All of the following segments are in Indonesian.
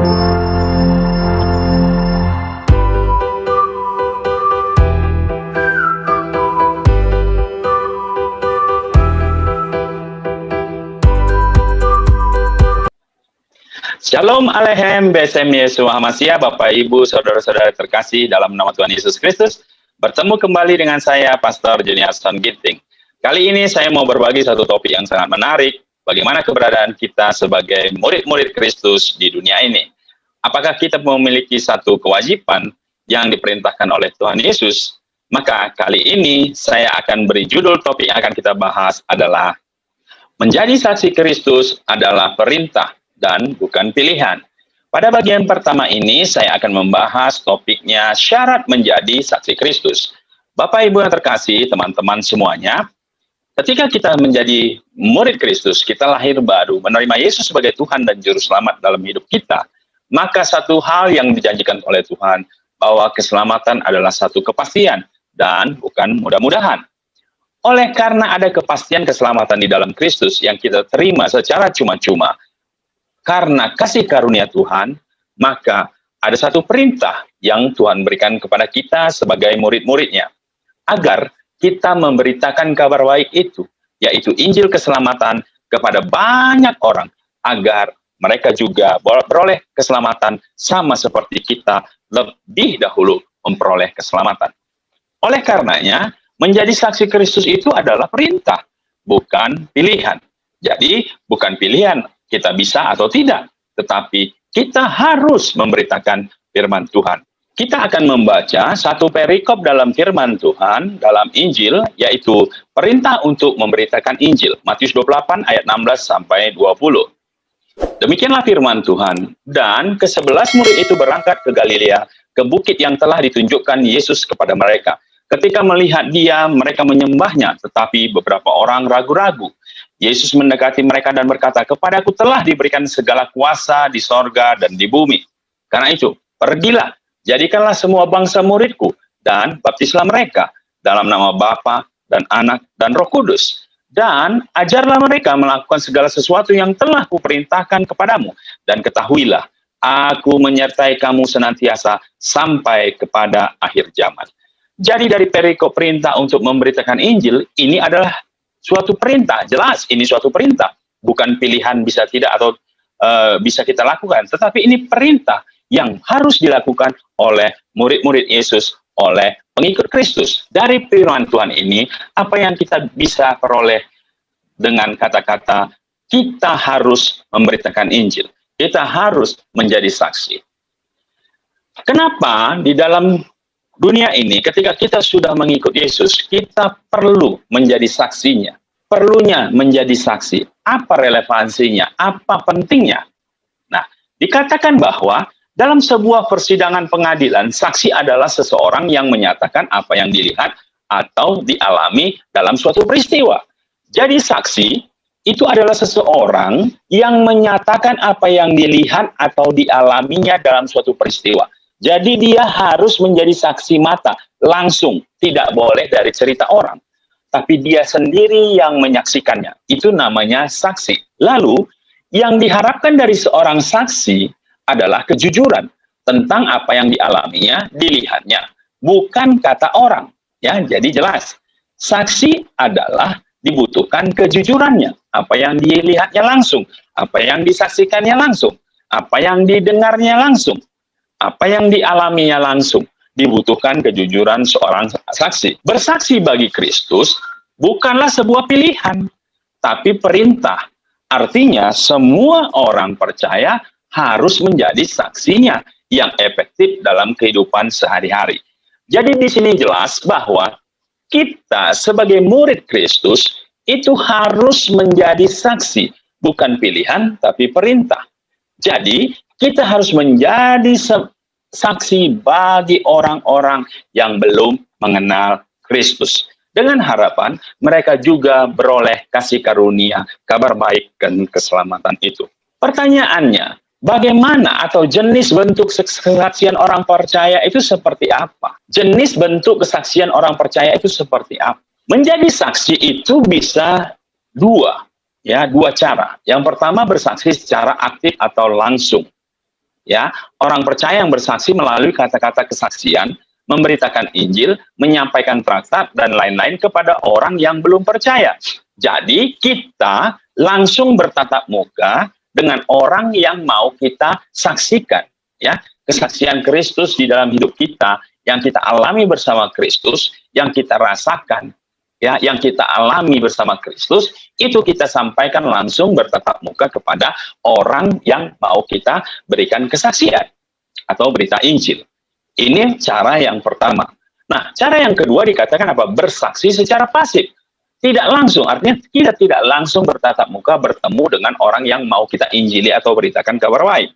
Shalom Alehem, Besem Yesus Hamasia, Bapak Ibu, Saudara-saudara terkasih dalam nama Tuhan Yesus Kristus. Bertemu kembali dengan saya, Pastor Juniarson Ginting. Kali ini saya mau berbagi satu topik yang sangat menarik, bagaimana keberadaan kita sebagai murid-murid Kristus di dunia ini. Apakah kita memiliki satu kewajiban yang diperintahkan oleh Tuhan Yesus? Maka kali ini saya akan beri judul topik yang akan kita bahas adalah menjadi saksi Kristus adalah perintah dan bukan pilihan. Pada bagian pertama ini, saya akan membahas topiknya syarat menjadi saksi Kristus. Bapak Ibu yang terkasih, teman-teman semuanya, ketika kita menjadi murid Kristus, kita lahir baru, menerima Yesus sebagai Tuhan dan Juru Selamat dalam hidup kita, maka satu hal yang dijanjikan oleh Tuhan, bahwa keselamatan adalah satu kepastian dan bukan mudah-mudahan. Oleh karena ada kepastian keselamatan di dalam Kristus yang kita terima secara cuma-cuma, karena kasih karunia Tuhan, maka ada satu perintah yang Tuhan berikan kepada kita sebagai murid-muridnya, agar kita memberitakan kabar baik itu, yaitu Injil keselamatan kepada banyak orang, agar mereka juga beroleh keselamatan sama seperti kita lebih dahulu memperoleh keselamatan. Oleh karenanya, menjadi saksi Kristus itu adalah perintah, bukan pilihan. Jadi, bukan pilihan kita bisa atau tidak, tetapi kita harus memberitakan firman Tuhan. Kita akan membaca satu perikop dalam firman Tuhan, dalam Injil, yaitu perintah untuk memberitakan Injil. Matius 28 ayat 16 sampai 20. Demikianlah firman Tuhan. Dan ke-11 murid itu berangkat ke Galilea, ke bukit yang telah ditunjukkan Yesus kepada mereka. Ketika melihat dia, mereka menyembahnya, tetapi beberapa orang ragu-ragu. Yesus mendekati mereka dan berkata, "Kepadaku telah diberikan segala kuasa di sorga dan di bumi. Karena itu, pergilah, jadikanlah semua bangsa muridku, dan baptislah mereka dalam nama Bapa dan Anak dan Roh Kudus. Dan ajarlah mereka melakukan segala sesuatu yang telah kuperintahkan kepadamu. Dan ketahuilah, aku menyertai kamu senantiasa sampai kepada akhir zaman." Jadi dari perikop perintah untuk memberitakan Injil, ini adalah suatu perintah, jelas ini suatu perintah, bukan pilihan bisa tidak atau bisa kita lakukan, tetapi ini perintah yang harus dilakukan oleh murid-murid Yesus, oleh pengikut Kristus. Dari firman Tuhan ini, apa yang kita bisa peroleh dengan kata-kata, kita harus memberitakan Injil, kita harus menjadi saksi. Kenapa di dalam dunia ini, ketika kita sudah mengikut Yesus, kita perlu menjadi saksinya. Perlunya menjadi saksi. Apa relevansinya? Apa pentingnya? Nah, dikatakan bahwa dalam sebuah persidangan pengadilan, saksi adalah seseorang yang menyatakan apa yang dilihat atau dialami dalam suatu peristiwa. Jadi saksi itu adalah seseorang yang menyatakan apa yang dilihat atau dialaminya dalam suatu peristiwa. Jadi dia harus menjadi saksi mata, langsung, tidak boleh dari cerita orang. Tapi dia sendiri yang menyaksikannya. Itu namanya saksi. Lalu, yang diharapkan dari seorang saksi adalah kejujuran tentang apa yang dialaminya, dilihatnya. Bukan kata orang. Ya, jadi jelas. Saksi adalah dibutuhkan kejujurannya. Apa yang dilihatnya langsung, apa yang disaksikannya langsung, apa yang didengarnya langsung, apa yang dialaminya langsung. Dibutuhkan kejujuran seorang saksi. Bersaksi bagi Kristus bukanlah sebuah pilihan, tapi perintah. Artinya semua orang percaya harus menjadi saksinya yang efektif dalam kehidupan sehari-hari. Jadi di sini jelas bahwa kita sebagai murid Kristus itu harus menjadi saksi, bukan pilihan tapi perintah. Jadi kita harus menjadi saksi bagi orang-orang yang belum mengenal Kristus. Dengan harapan mereka juga beroleh kasih karunia, kabar baik dan keselamatan itu. Pertanyaannya, bagaimana atau jenis bentuk kesaksian orang percaya itu seperti apa? Jenis bentuk kesaksian orang percaya itu seperti apa? Menjadi saksi itu bisa dua cara. Yang pertama bersaksi secara aktif atau langsung. Ya, orang percaya yang bersaksi melalui kata-kata kesaksian, memberitakan Injil, menyampaikan traktat dan lain-lain kepada orang yang belum percaya. Jadi kita langsung bertatap muka dengan orang yang mau kita saksikan, ya. Kesaksian Kristus di dalam hidup kita yang kita alami bersama Kristus, yang kita rasakan, ya, yang kita alami bersama Kristus, itu kita sampaikan langsung bertatap muka kepada orang yang mau kita berikan kesaksian atau berita Injil. Ini cara yang pertama. Nah, cara yang kedua dikatakan apa? Bersaksi secara pasif. Tidak langsung, artinya kita tidak langsung bertatap muka bertemu dengan orang yang mau kita injili atau beritakan kabar baik.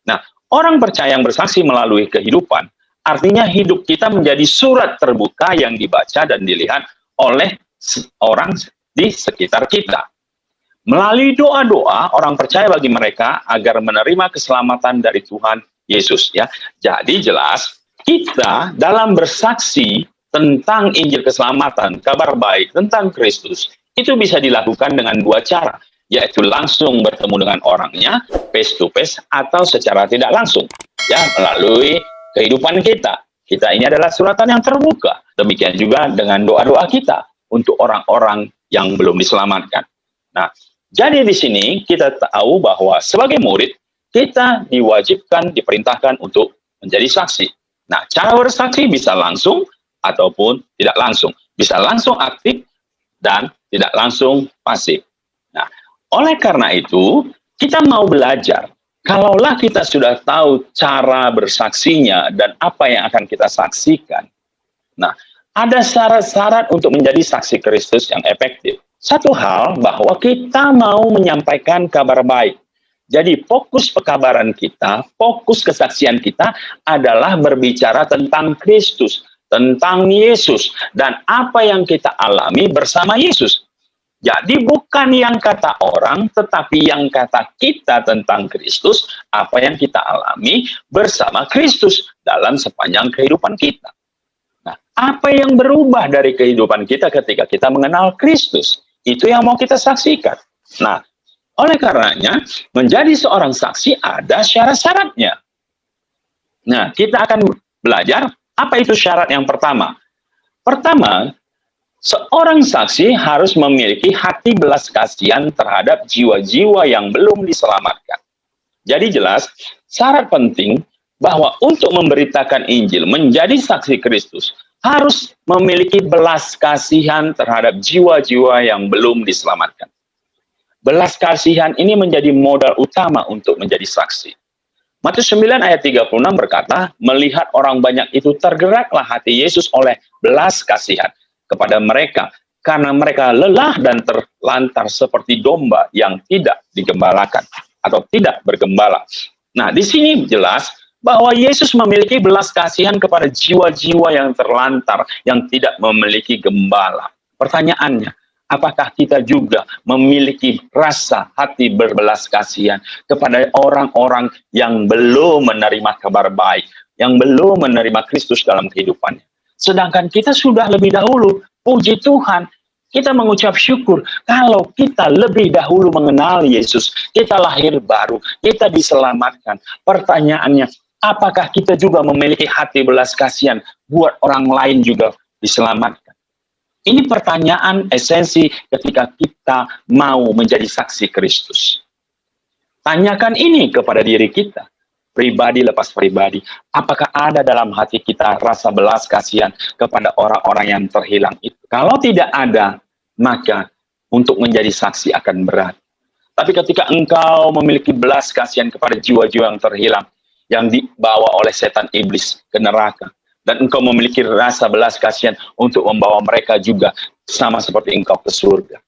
Nah, orang percaya yang bersaksi melalui kehidupan, artinya hidup kita menjadi surat terbuka yang dibaca dan dilihat oleh orang di sekitar kita. Melalui doa-doa, orang percaya bagi mereka agar menerima keselamatan dari Tuhan Yesus, ya. Jadi jelas kita dalam bersaksi tentang Injil keselamatan, kabar baik tentang Kristus, itu bisa dilakukan dengan dua cara, yaitu langsung bertemu dengan orangnya, face to face, atau secara tidak langsung, ya, melalui kehidupan kita. Kita ini adalah suratan yang terbuka. Demikian juga dengan doa-doa kita untuk orang-orang yang belum diselamatkan. Nah, jadi di sini kita tahu bahwa sebagai murid, kita diwajibkan, diperintahkan untuk menjadi saksi. Nah, cara bersaksi bisa langsung ataupun tidak langsung. Bisa langsung aktif dan tidak langsung pasif. Nah, oleh karena itu, kita mau belajar. Kalaulah kita sudah tahu cara bersaksinya dan apa yang akan kita saksikan. Nah, ada syarat-syarat untuk menjadi saksi Kristus yang efektif. Satu hal bahwa kita mau menyampaikan kabar baik. Jadi fokus pekabaran kita, fokus kesaksian kita adalah berbicara tentang Kristus, tentang Yesus, dan apa yang kita alami bersama Yesus. Jadi bukan yang kata orang, tetapi yang kata kita tentang Kristus, apa yang kita alami bersama Kristus dalam sepanjang kehidupan kita. Nah, apa yang berubah dari kehidupan kita ketika kita mengenal Kristus? Itu yang mau kita saksikan. Nah, oleh karenanya, menjadi seorang saksi ada syarat-syaratnya. Nah, kita akan belajar apa itu syarat yang pertama. Pertama, seorang saksi harus memiliki hati belas kasihan terhadap jiwa-jiwa yang belum diselamatkan. Jadi jelas, syarat penting bahwa untuk memberitakan Injil, menjadi saksi Kristus, harus memiliki belas kasihan terhadap jiwa-jiwa yang belum diselamatkan. Belas kasihan ini menjadi modal utama untuk menjadi saksi. Matius 9 ayat 36 berkata, melihat orang banyak itu tergeraklah hati Yesus oleh belas kasihan kepada mereka, karena mereka lelah dan terlantar seperti domba yang tidak digembalakan atau tidak bergembala. Nah, di sini jelas bahwa Yesus memiliki belas kasihan kepada jiwa-jiwa yang terlantar, yang tidak memiliki gembala. Pertanyaannya, apakah kita juga memiliki rasa hati berbelas kasihan kepada orang-orang yang belum menerima kabar baik, yang belum menerima Kristus dalam kehidupannya? Sedangkan kita sudah lebih dahulu, puji Tuhan, kita mengucap syukur kalau kita lebih dahulu mengenal Yesus, kita lahir baru, kita diselamatkan. Pertanyaannya, apakah kita juga memiliki hati belas kasihan buat orang lain juga diselamatkan? Ini pertanyaan esensi ketika kita mau menjadi saksi Kristus. Tanyakan ini kepada diri kita, pribadi lepas pribadi. Apakah ada dalam hati kita rasa belas kasihan kepada orang-orang yang terhilang itu? Kalau tidak ada, maka untuk menjadi saksi akan berat. Tapi ketika engkau memiliki belas kasihan kepada jiwa-jiwa yang terhilang, yang dibawa oleh setan iblis ke neraka, dan engkau memiliki rasa belas kasihan untuk membawa mereka juga sama seperti engkau ke surga,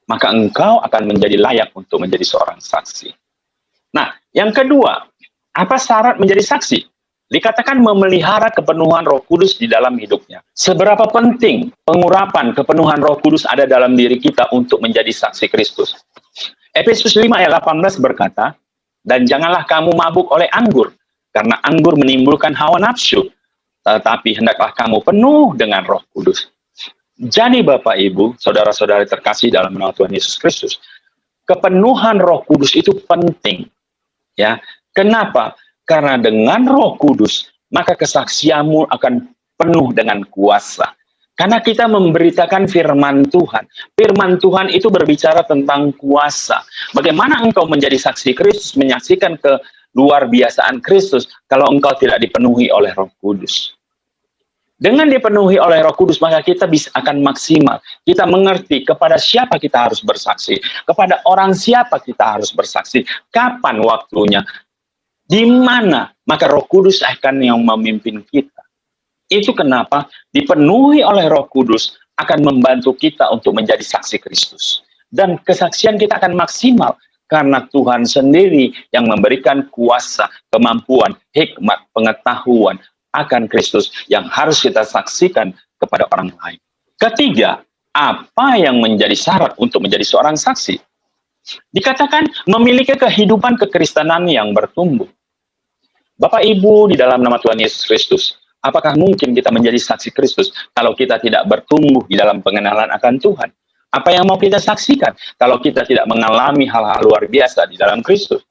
maka engkau akan menjadi layak untuk menjadi seorang saksi. Nah, yang kedua, apa syarat menjadi saksi? Dikatakan memelihara kepenuhan Roh Kudus di dalam hidupnya. Seberapa penting pengurapan kepenuhan Roh Kudus ada dalam diri kita untuk menjadi saksi Kristus? Efesus 5 ayat 18 berkata, dan janganlah kamu mabuk oleh anggur, karena anggur menimbulkan hawa nafsu, tetapi hendaklah kamu penuh dengan Roh Kudus. Jadi Bapak Ibu, saudara-saudara terkasih dalam nama Tuhan Yesus Kristus, kepenuhan Roh Kudus itu penting. Ya, Kenapa? Karena dengan Roh Kudus, maka kesaksianmu akan penuh dengan kuasa. Karena kita memberitakan firman Tuhan. Firman Tuhan itu berbicara tentang kuasa. Bagaimana engkau menjadi saksi Kristus, menyaksikan ke luar biasaan Kristus, kalau engkau tidak dipenuhi oleh Roh Kudus. Dengan dipenuhi oleh Roh Kudus, maka kita bisa akan maksimal. Kita mengerti kepada siapa kita harus bersaksi, kepada orang siapa kita harus bersaksi, kapan waktunya, di mana, maka Roh Kudus akan yang memimpin kita. Itu kenapa dipenuhi oleh Roh Kudus akan membantu kita untuk menjadi saksi Kristus. Dan kesaksian kita akan maksimal karena Tuhan sendiri yang memberikan kuasa, kemampuan, hikmat, pengetahuan akan Kristus yang harus kita saksikan kepada orang lain. Ketiga, apa yang menjadi syarat untuk menjadi seorang saksi? Dikatakan memiliki kehidupan kekristenan yang bertumbuh. Bapak Ibu, di dalam nama Tuhan Yesus Kristus, apakah mungkin kita menjadi saksi Kristus kalau kita tidak bertumbuh di dalam pengenalan akan Tuhan? Apa yang mau kita saksikan kalau kita tidak mengalami hal-hal luar biasa di dalam Kristus?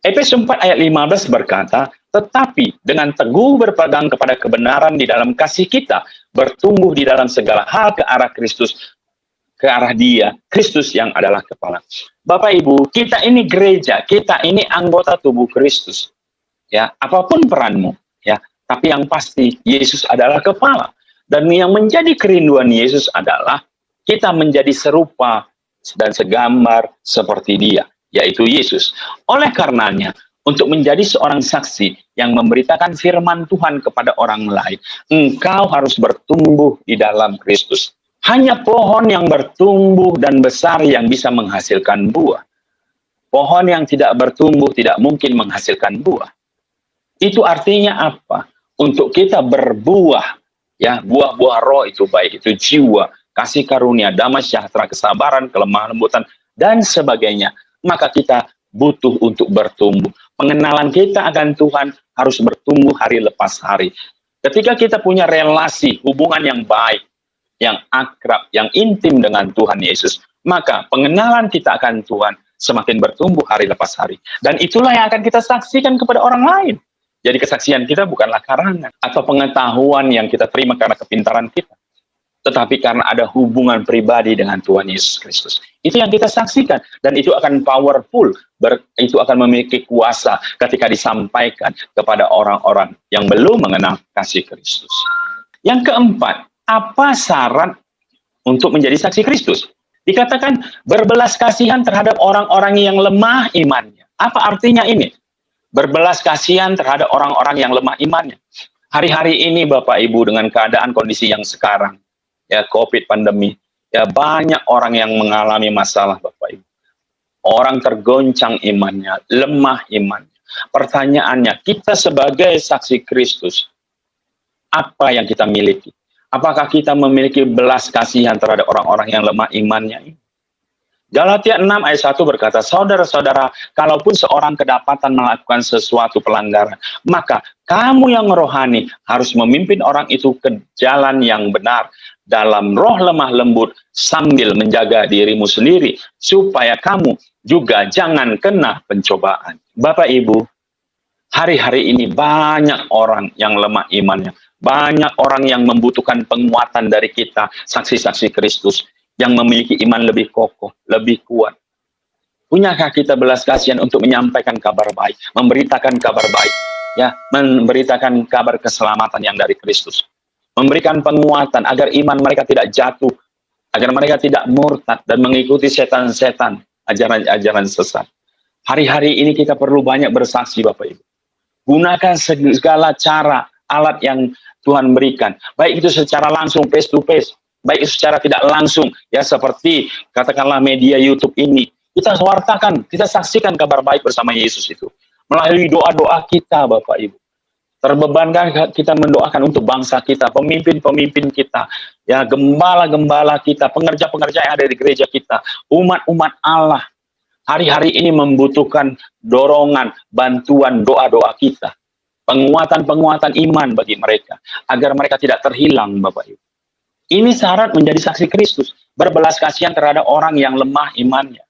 Efesus 4 ayat 15 berkata, tetapi dengan teguh berpegang kepada kebenaran di dalam kasih kita, bertumbuh di dalam segala hal ke arah Kristus, ke arah Dia, Kristus yang adalah kepala. Bapak Ibu, kita ini gereja, kita ini anggota tubuh Kristus. Ya, apapun peranmu, ya, tapi yang pasti Yesus adalah kepala. Dan yang menjadi kerinduan Yesus adalah kita menjadi serupa dan segambar seperti Dia, yaitu Yesus. Oleh karenanya, untuk menjadi seorang saksi yang memberitakan firman Tuhan kepada orang lain, engkau harus bertumbuh di dalam Kristus. Hanya pohon yang bertumbuh dan besar yang bisa menghasilkan buah. Pohon yang tidak bertumbuh tidak mungkin menghasilkan buah. Itu artinya apa? Untuk kita berbuah, ya, buah-buah roh itu baik itu jiwa, kasih karunia, damai sejahtera, kesabaran, kelemah lembutan dan sebagainya. Maka kita butuh untuk bertumbuh. Pengenalan kita akan Tuhan harus bertumbuh hari lepas hari. Ketika kita punya relasi, hubungan yang baik, yang akrab, yang intim dengan Tuhan Yesus, maka pengenalan kita akan Tuhan semakin bertumbuh hari lepas hari. Dan itulah yang akan kita saksikan kepada orang lain. Jadi kesaksian kita bukanlah karangan atau pengetahuan yang kita terima karena kepintaran kita, tetapi karena ada hubungan pribadi dengan Tuhan Yesus Kristus. Itu yang kita saksikan, dan itu akan powerful, itu akan memiliki kuasa ketika disampaikan kepada orang-orang yang belum mengenal kasih Kristus. Yang keempat, apa syarat untuk menjadi saksi Kristus? Dikatakan berbelas kasihan terhadap orang-orang yang lemah imannya. Apa artinya ini? Berbelas kasihan terhadap orang-orang yang lemah imannya. Hari-hari ini Bapak Ibu, dengan keadaan kondisi yang sekarang, ya, COVID, pandemi, ya, banyak orang yang mengalami masalah Bapak Ibu. Orang tergoncang imannya, lemah imannya. Pertanyaannya, kita sebagai saksi Kristus, apa yang kita miliki? Apakah kita memiliki belas kasihan terhadap orang-orang yang lemah imannya ini? Galatia 6 ayat 1 berkata, saudara-saudara, kalaupun seorang kedapatan melakukan sesuatu pelanggaran, maka kamu yang rohani harus memimpin orang itu ke jalan yang benar, dalam roh lemah lembut, sambil menjaga dirimu sendiri, supaya kamu juga jangan kena pencobaan. Bapak Ibu, hari-hari ini banyak orang yang lemah imannya. Banyak orang yang membutuhkan penguatan dari kita, saksi-saksi Kristus, yang memiliki iman lebih kokoh, lebih kuat. Punyakah kita belas kasihan untuk menyampaikan kabar baik, memberitakan kabar baik, ya, memberitakan kabar keselamatan yang dari Kristus, memberikan penguatan agar iman mereka tidak jatuh, agar mereka tidak murtad dan mengikuti setan-setan, ajaran-ajaran sesat. Hari-hari ini kita perlu banyak bersaksi Bapak Ibu. Gunakan segala cara, alat yang Tuhan berikan, baik itu secara langsung, face to face, baik itu secara tidak langsung, ya, seperti katakanlah media YouTube ini, kita wartakan, kita saksikan kabar baik bersama Yesus itu, melalui doa-doa kita Bapak Ibu. Terbebankan kita mendoakan untuk bangsa kita, pemimpin-pemimpin kita, ya, gembala-gembala kita, pengerja-pengerja yang ada di gereja kita, umat-umat Allah, hari-hari ini membutuhkan dorongan, bantuan, doa-doa kita. Penguatan-penguatan iman bagi mereka, agar mereka tidak terhilang Bapak Ibu. Ini syarat menjadi saksi Kristus, berbelas kasihan terhadap orang yang lemah imannya.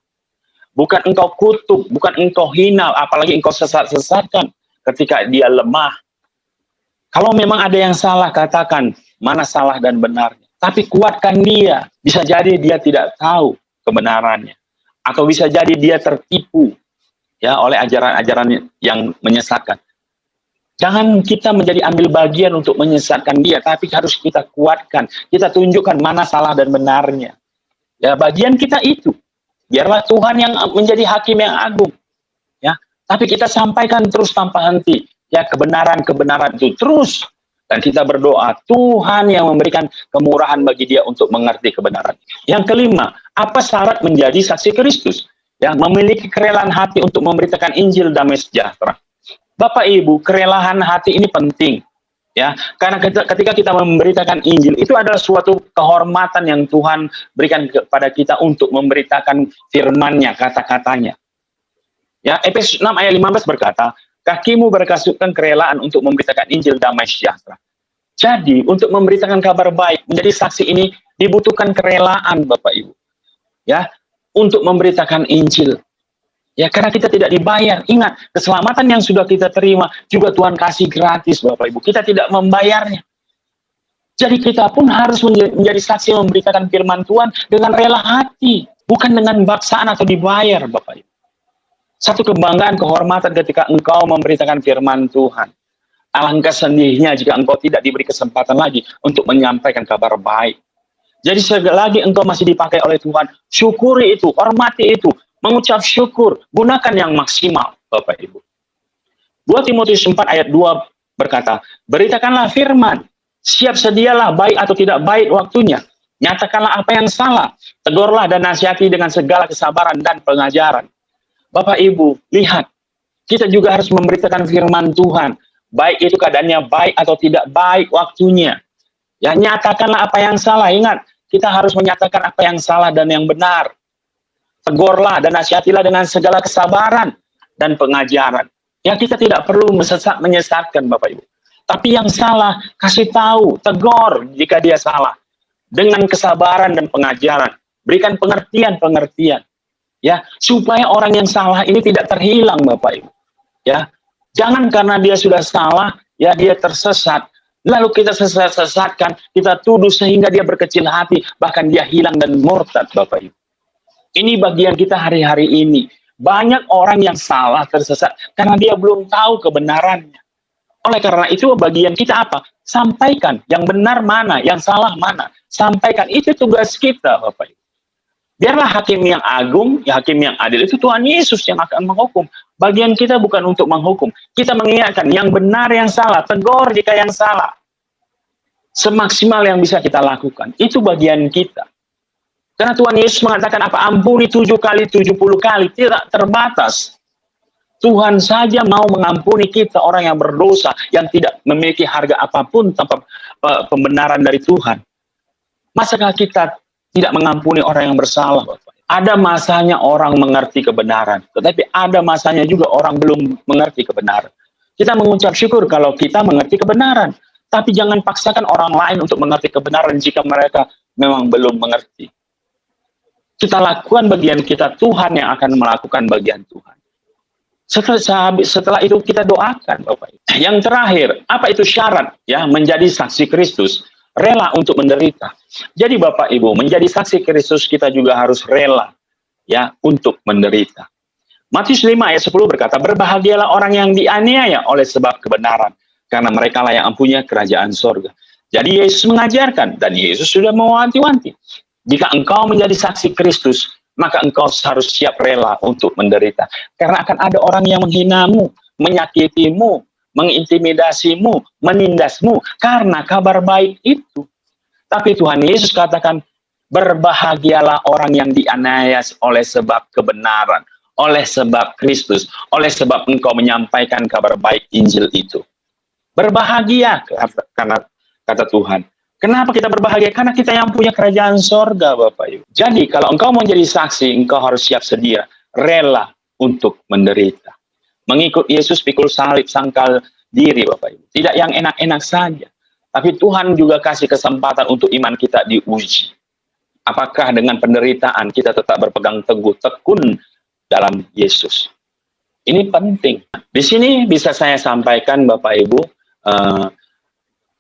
bukan engkau kutuk, bukan engkau hina, apalagi engkau sesat-sesatkan ketika dia lemah. Kalau memang ada yang salah, katakan mana salah dan benarnya. Tapi kuatkan dia. Bisa jadi dia tidak tahu kebenarannya. Atau bisa jadi dia tertipu ya oleh ajaran-ajaran yang menyesatkan. Jangan kita menjadi ambil bagian untuk menyesatkan dia, tapi harus kita kuatkan. Kita tunjukkan mana salah dan benarnya. Ya, bagian kita itu. Biarlah Tuhan yang menjadi hakim yang agung. Ya, tapi kita sampaikan terus tanpa henti. Ya, kebenaran-kebenaran itu terus. Dan kita berdoa, Tuhan yang memberikan kemurahan bagi dia untuk mengerti kebenaran. Yang kelima, apa syarat menjadi saksi Kristus? Yang memiliki kerelaan hati untuk memberitakan Injil damai sejahtera. Bapak Ibu, kerelaan hati ini penting. Ya, karena ketika kita memberitakan Injil, itu adalah suatu kehormatan yang Tuhan berikan kepada kita untuk memberitakan firman-Nya, kata-katanya. Ya, Efesus 6 ayat 15 berkata, kakimu berkasutkan kerelaan untuk memberitakan Injil damai sejahtera. Jadi, untuk memberitakan kabar baik, menjadi saksi ini dibutuhkan kerelaan, Bapak Ibu. Ya, untuk memberitakan Injil. Ya, karena kita tidak dibayar. Ingat, keselamatan yang sudah kita terima juga Tuhan kasih gratis, Bapak Ibu. Kita tidak membayarnya. Jadi kita pun harus menjadi saksi memberitakan firman Tuhan dengan rela hati, bukan dengan baksaan atau dibayar, Bapak Ibu. Satu kebanggaan, kehormatan ketika engkau memberitakan firman Tuhan. Alangkah sedihnya jika engkau tidak diberi kesempatan lagi untuk menyampaikan kabar baik. Jadi selagi engkau masih dipakai oleh Tuhan, syukuri itu, hormati itu, mengucap syukur, gunakan yang maksimal, Bapak Ibu. 2 Timotius 4 ayat 2 berkata, beritakanlah firman, siap sedialah baik atau tidak baik waktunya, nyatakanlah apa yang salah, tegurlah dan nasihati dengan segala kesabaran dan pengajaran. Bapak Ibu, lihat, kita juga harus memberitakan firman Tuhan, baik itu keadaannya baik atau tidak baik waktunya. Ya, nyatakanlah apa yang salah. Ingat, kita harus menyatakan apa yang salah dan yang benar. Tegurlah dan nasihatilah dengan segala kesabaran dan pengajaran. Ya, kita tidak perlu menyesatkan, Bapak Ibu. Tapi yang salah, kasih tahu, tegur jika dia salah. Dengan kesabaran dan pengajaran. Berikan pengertian-pengertian. Ya, supaya orang yang salah ini tidak terhilang, Bapak Ibu. Ya, jangan karena dia sudah salah, ya dia tersesat. Lalu kita sesatkan, kita tuduh sehingga dia berkecil hati, bahkan dia hilang dan murtad, Bapak Ibu. Ini bagian kita hari-hari ini. Banyak orang yang salah, tersesat, karena dia belum tahu kebenarannya. Oleh karena itu, bagian kita apa? Sampaikan yang benar mana, yang salah mana. Sampaikan, itu tugas kita, Bapak Ibu. Biarlah hakim yang agung, ya hakim yang adil itu Tuhan Yesus yang akan menghukum. Bagian kita bukan untuk menghukum. Kita mengingatkan yang benar, yang salah. Tegur jika yang salah. Semaksimal yang bisa kita lakukan. Itu bagian kita. Karena Tuhan Yesus mengatakan apa? Ampuni 7 kali, 70 kali. Tidak terbatas. Tuhan saja mau mengampuni kita, orang yang berdosa, yang tidak memiliki harga apapun tanpa pembenaran dari Tuhan. Masakah kita tidak mengampuni orang yang bersalah, Bapak? Ada masanya orang mengerti kebenaran, tetapi ada masanya juga orang belum mengerti kebenaran. Kita mengucap syukur kalau kita mengerti kebenaran, tapi jangan paksakan orang lain untuk mengerti kebenaran jika mereka memang belum mengerti. Kita lakukan bagian kita, Tuhan yang akan melakukan bagian Tuhan. Setelah itu kita doakan, Bapak. Yang terakhir, apa itu syarat ya menjadi saksi Kristus? Rela untuk menderita. Jadi Bapak Ibu, menjadi saksi Kristus kita juga harus rela ya untuk menderita. Matius 5 ayat 10 berkata, berbahagialah orang yang dianiaya oleh sebab kebenaran, karena mereka lah yang mempunyai kerajaan sorga. Jadi Yesus mengajarkan, dan Yesus sudah mewanti-wanti, jika engkau menjadi saksi Kristus, maka engkau harus siap rela untuk menderita. Karena akan ada orang yang menghinamu, menyakitimu, mengintimidasimu, menindasmu karena kabar baik itu. Tapi Tuhan Yesus katakan, berbahagialah orang yang dianiaya oleh sebab kebenaran, oleh sebab Kristus, oleh sebab engkau menyampaikan kabar baik Injil itu. Berbahagia, karena kata Tuhan. Kenapa kita berbahagia? Karena kita yang punya kerajaan sorga, Bapak Ibu. Jadi kalau engkau mau jadi saksi, engkau harus siap sedia, rela untuk menderita. Mengikut Yesus pikul salib, sangkal diri, Bapak Ibu. Tidak yang enak-enak saja. Tapi Tuhan juga kasih kesempatan untuk iman kita diuji. Apakah dengan penderitaan kita tetap berpegang teguh, tekun dalam Yesus. Ini penting. Di sini bisa saya sampaikan Bapak Ibu,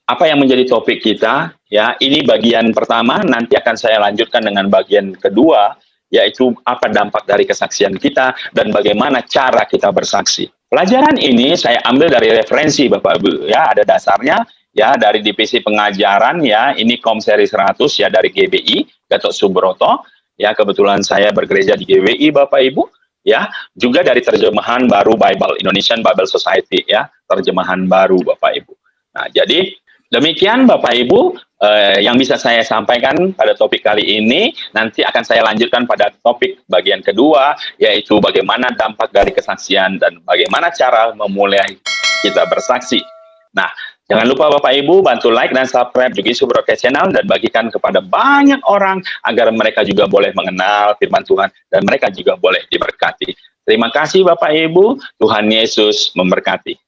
apa yang menjadi topik kita, ya. Ini bagian pertama, nanti akan saya lanjutkan dengan bagian kedua, yaitu apa dampak dari kesaksian kita dan bagaimana cara kita bersaksi. Pelajaran ini saya ambil dari referensi Bapak Ibu, ya, ada dasarnya, ya, dari divisi pengajaran, ya, ini Komseri 100, ya, dari GBI, Gatot Subroto, ya, kebetulan saya bergereja di GBI Bapak Ibu, ya, juga dari terjemahan baru Bible, Indonesian Bible Society, ya, terjemahan baru Bapak Ibu. Nah, jadi demikian Bapak Ibu yang bisa saya sampaikan pada topik kali ini. Nanti akan saya lanjutkan pada topik bagian kedua, yaitu bagaimana dampak dari kesaksian dan bagaimana cara memulai kita bersaksi. Nah, jangan lupa Bapak Ibu bantu like dan subscribe juga Isu Broadcast Channel dan bagikan kepada banyak orang agar mereka juga boleh mengenal firman Tuhan dan mereka juga boleh diberkati. Terima kasih Bapak Ibu, Tuhan Yesus memberkati.